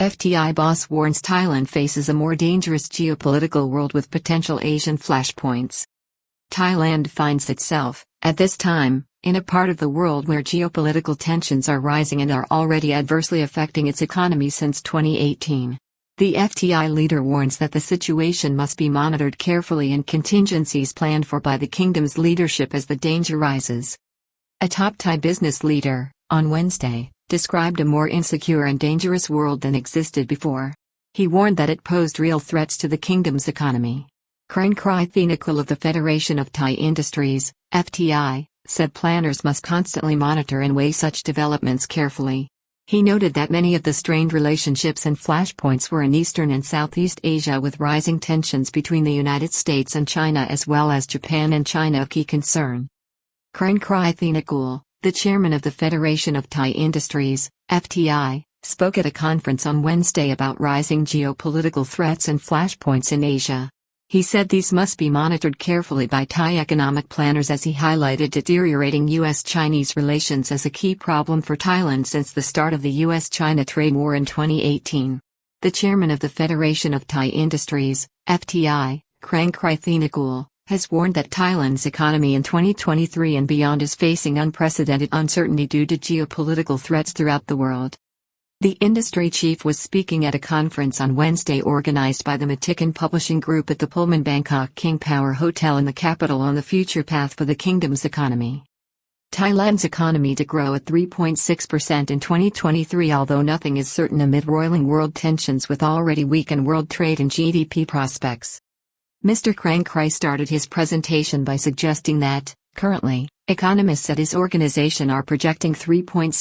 FTI boss warns Thailand faces a more dangerous geopolitical world with potential Asian flashpoints. Thailand finds itself, at this time, in a part of the world where geopolitical tensions are rising and are already adversely affecting its economy since 2018. The FTI leader warns that the situation must be monitored carefully and contingencies planned for by the kingdom's leadership as the danger rises. A top Thai business leader, on Wednesday, described a more insecure and dangerous world than existed before. He warned that it posed real threats to the kingdom's economy. Krang Thinakulul of the Federation of Thai Industries, FTI, said planners must constantly monitor and weigh such developments carefully. He noted that many of the strained relationships and flashpoints were in Eastern and Southeast Asia, with rising tensions between the United States and China as well as Japan and China a key concern. Krang Thinakulul, the chairman of the Federation of Thai Industries, FTI, spoke at a conference on Wednesday about rising geopolitical threats and flashpoints in Asia. He said these must be monitored carefully by Thai economic planners as he highlighted deteriorating U.S.-Chinese relations as a key problem for Thailand since the start of the U.S.-China trade war in 2018. The chairman of the Federation of Thai Industries, FTI, Krang Thinakulul, has warned that Thailand's economy in 2023 and beyond is facing unprecedented uncertainty due to geopolitical threats throughout the world. The industry chief was speaking at a conference on Wednesday organized by the Matikan Publishing Group at the Pullman Bangkok King Power Hotel in the capital on the future path for the kingdom's economy. Thailand's economy to grow at 3.6% in 2023, although nothing is certain amid roiling world tensions with already weakened world trade and GDP prospects. Mr. Krang started his presentation by suggesting that, currently, economists at his organization are projecting 3.6%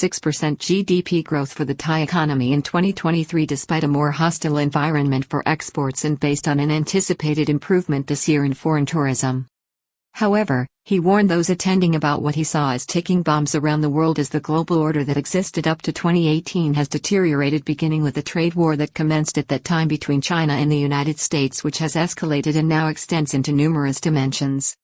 GDP growth for the Thai economy in 2023 despite a more hostile environment for exports and based on an anticipated improvement this year in foreign tourism. However, he warned those attending about what he saw as ticking bombs around the world as the global order that existed up to 2018 has deteriorated, beginning with the trade war that commenced at that time between China and the United States, which has escalated and now extends into numerous dimensions.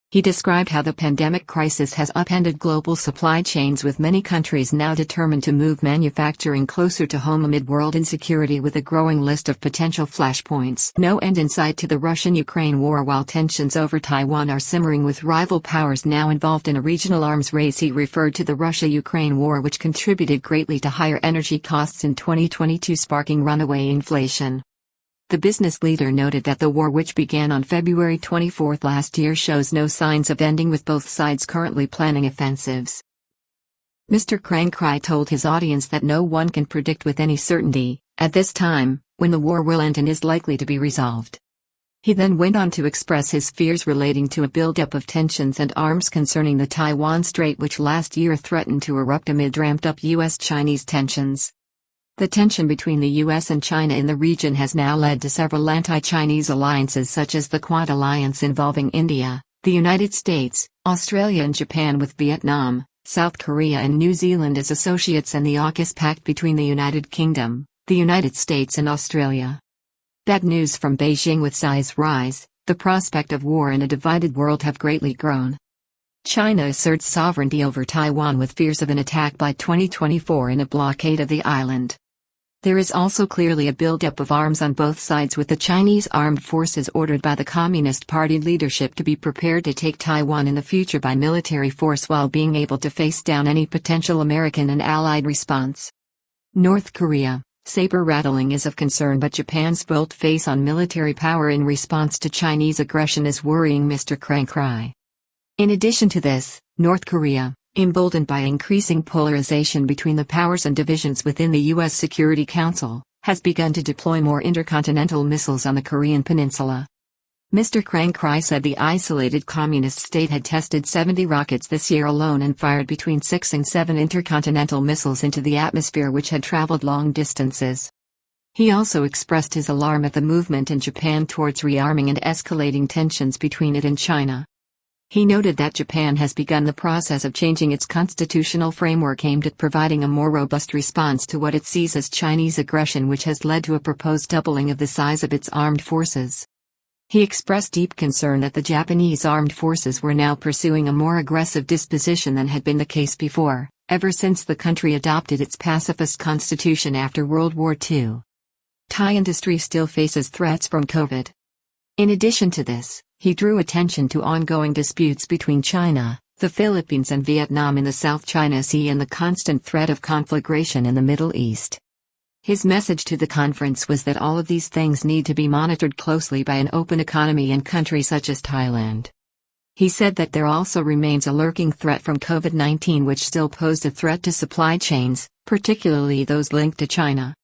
He described how the pandemic crisis has upended global supply chains, with many countries now determined to move manufacturing closer to home amid world insecurity, with a growing list of potential flashpoints. No end in sight to the Russian-Ukraine war, while tensions over Taiwan are simmering with rival powers now involved in a regional arms race. He referred to the Russia-Ukraine war, which contributed greatly to higher energy costs in 2022, sparking runaway inflation. The business leader noted that the war, which began on February 24 last year, shows no signs of ending, with both sides currently planning offensives. Mr. Krang told his audience that no one can predict with any certainty, at this time, when the war will end and is likely to be resolved. He then went on to express his fears relating to a buildup of tensions and arms concerning the Taiwan Strait, which last year threatened to erupt amid ramped-up U.S.-Chinese tensions. The tension between the U.S. and China in the region has now led to several anti-Chinese alliances, such as the Quad Alliance involving India, the United States, Australia and Japan, with Vietnam, South Korea and New Zealand as associates, and the AUKUS Pact between the United Kingdom, the United States and Australia. Bad news from Beijing: with size rise, the prospect of war in a divided world have greatly grown. China asserts sovereignty over Taiwan, with fears of an attack by 2024 in a blockade of the island. There is also clearly a buildup of arms on both sides, with the Chinese armed forces ordered by the Communist Party leadership to be prepared to take Taiwan in the future by military force, while being able to face down any potential American and Allied response. North Korea: saber rattling is of concern, but Japan's volte-face on military power in response to Chinese aggression is worrying Mr. Krang. In addition to this, North Korea, emboldened by increasing polarization between the powers and divisions within the U.S. Security Council, has begun to deploy more intercontinental missiles on the Korean peninsula. Mr. Krang said the isolated communist state had tested 70 rockets this year alone and fired between 6 and 7 intercontinental missiles into the atmosphere, which had traveled long distances. He also expressed his alarm at the movement in Japan towards rearming and escalating tensions between it and China. He noted that Japan has begun the process of changing its constitutional framework aimed at providing a more robust response to what it sees as Chinese aggression, which has led to a proposed doubling of the size of its armed forces. He expressed deep concern that the Japanese armed forces were now pursuing a more aggressive disposition than had been the case before, ever since the country adopted its pacifist constitution after World War II. Thai industry still faces threats from COVID. In addition to this, he drew attention to ongoing disputes between China, the Philippines and Vietnam in the South China Sea and the constant threat of conflagration in the Middle East. His message to the conference was that all of these things need to be monitored closely by an open economy in countries such as Thailand. He said that there also remains a lurking threat from COVID-19 which still posed a threat to supply chains, particularly those linked to China.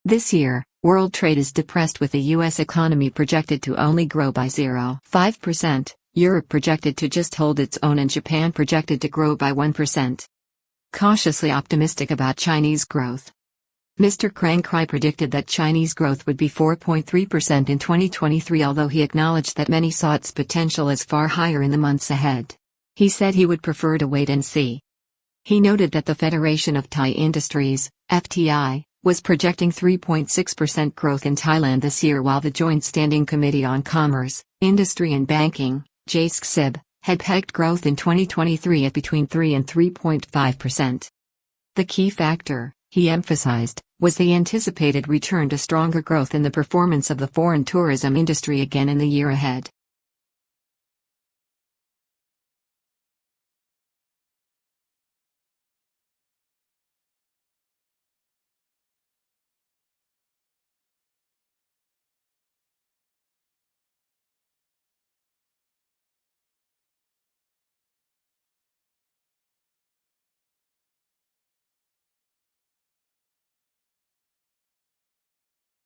This year, world trade is depressed with the U.S. economy projected to only grow by 0.5%, Europe projected to just hold its own and Japan projected to grow by 1%. Cautiously optimistic about Chinese growth. Mr. Krang Krai predicted that Chinese growth would be 4.3% in 2023, although he acknowledged that many saw its potential as far higher in the months ahead. He said he would prefer to wait and see. He noted that the Federation of Thai Industries, FTI, was projecting 3.6% growth in Thailand this year, while the Joint Standing Committee on Commerce, Industry and Banking, JSCSIB, had pegged growth in 2023 at between 3 and 3.5%. The key factor, he emphasized, was the anticipated return to stronger growth in the performance of the foreign tourism industry again in the year ahead.